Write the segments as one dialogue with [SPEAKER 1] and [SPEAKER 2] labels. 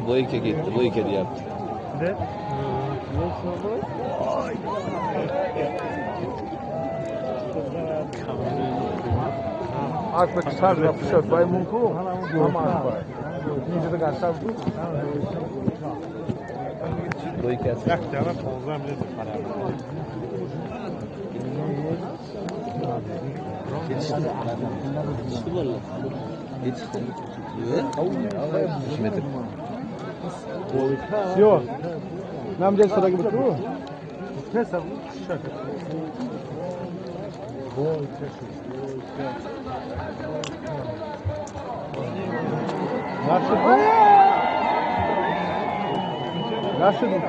[SPEAKER 1] Boy که gitti, boy که yaptı.
[SPEAKER 2] Ne?
[SPEAKER 3] Artık sarı yapışıyor. Bay Munku, ama var. Nice de garsar bu.
[SPEAKER 1] Boy kesin.
[SPEAKER 2] Yak tane pozlar bile para.
[SPEAKER 1] Yetişti valla. Yetişti. Hizmet et.
[SPEAKER 3] Все. Нам здесь сюда говорит, ну,
[SPEAKER 2] Neyse şaka.
[SPEAKER 3] Наши дух.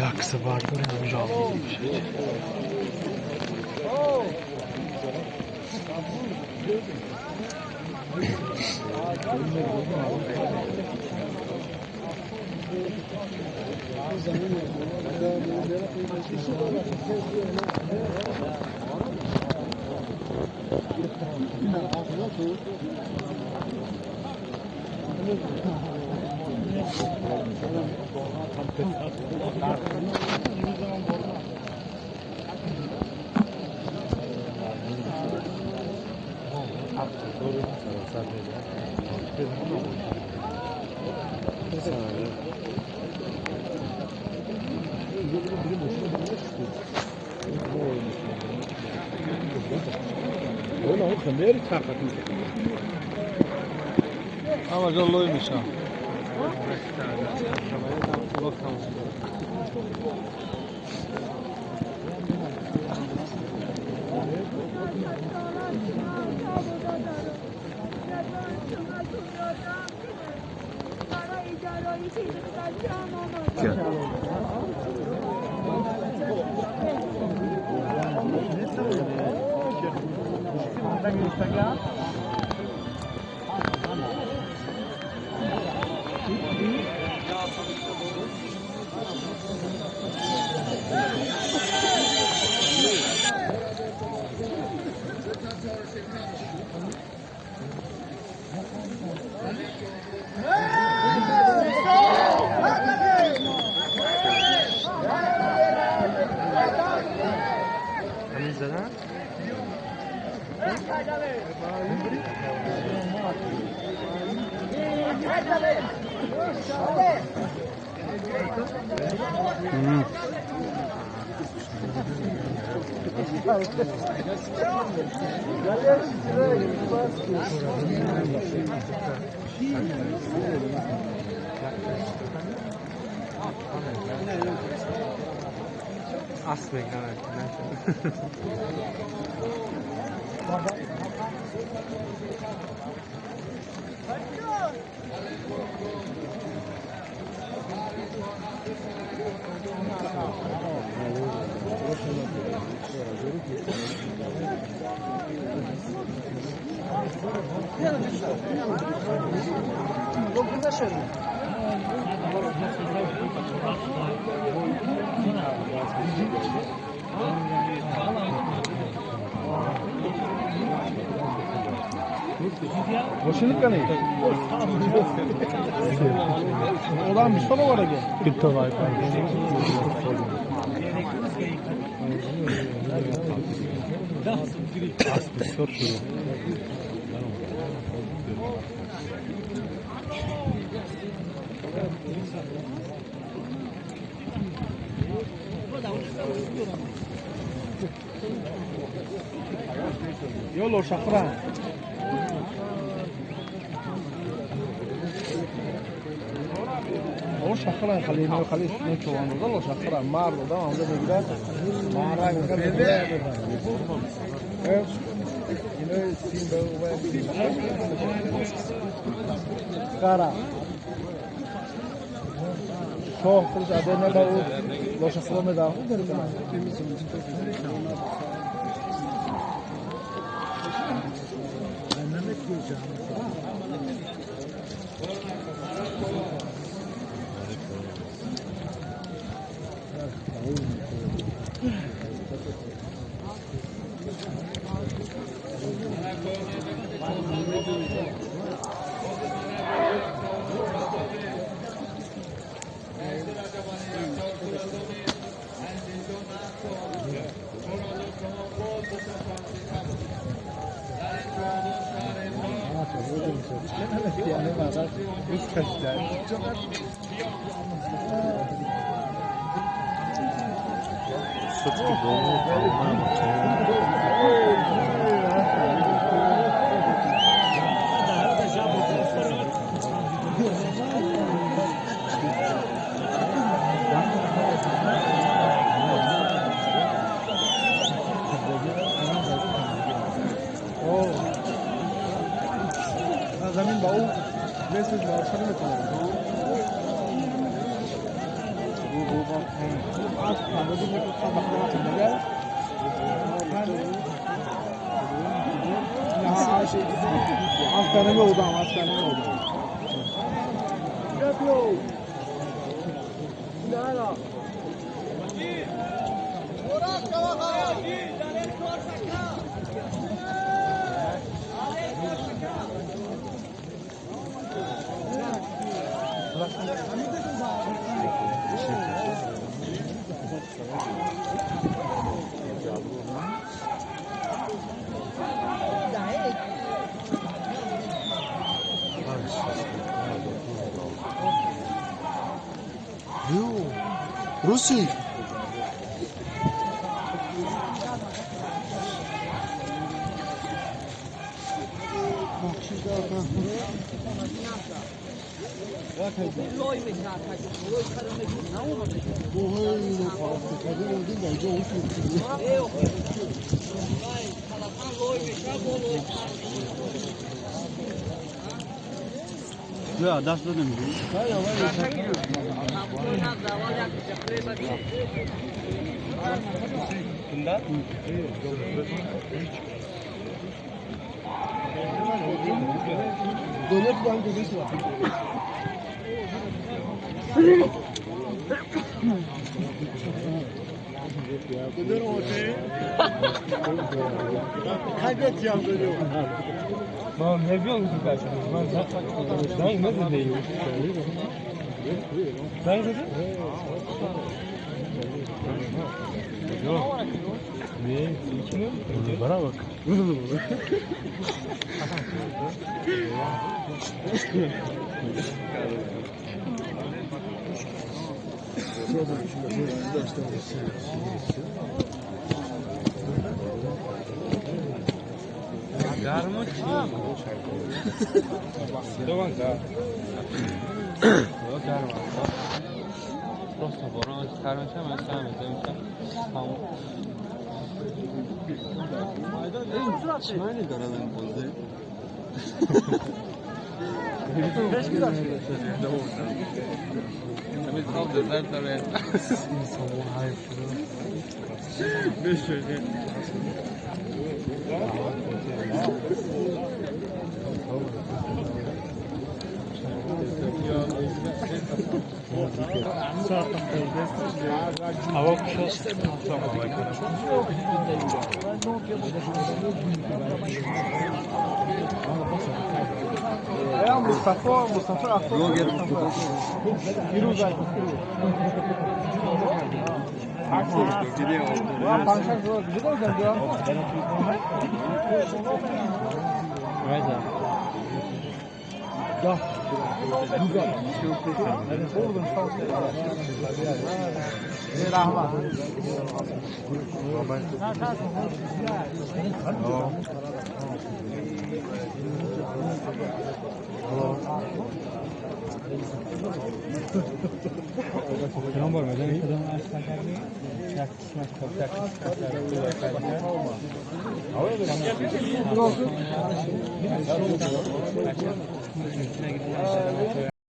[SPEAKER 2] Jak se bardzo żałuję.
[SPEAKER 3] Ama zorluymuş ha.
[SPEAKER 2] Asıl beklemek.
[SPEAKER 3] Boşunluk kanı. Olan bir soru var ya.
[SPEAKER 2] Kripto var. Aslı çok iyi.
[SPEAKER 3] Yolo şakran. O şakran خلينا خليش نشوفه نضل شكرا مارو ده عم بيقدر مارا كده كارا شو خرج عدنا ده لو شكرا ده زمین با او مثل مارشال میکنه از خانواده میکنم وقتی میگه از کنه بودم از کنه بودم
[SPEAKER 4] روسی
[SPEAKER 2] Ya dashladim. Kimda?
[SPEAKER 3] Döner ben gözü var. Döner ortaya. Kaybedeceğim dönüyor.
[SPEAKER 2] Ben ne biliyor musun kardeşim? Ben nasıl değil? Ben dedim. Yok. Ne? Kim o? Bana bak. Garmo chi? Dove sta? Просто борон çıkarmışam ben sana demişim. Tamam. Çimene garalım bozdu.
[SPEAKER 3] Beş gün açtı.
[SPEAKER 1] Biz kaldırdılar tabii.
[SPEAKER 2] Beş şöyle. Hava kuşu.
[SPEAKER 3] Ya Mustafa aklı.
[SPEAKER 1] Yok gel.
[SPEAKER 3] Firuzay. Ya panşak zor. Güzel olacak ya.
[SPEAKER 2] Evet.
[SPEAKER 3] Ya. Güzel. Oradan sağ rahmat.
[SPEAKER 2] Selam var mı?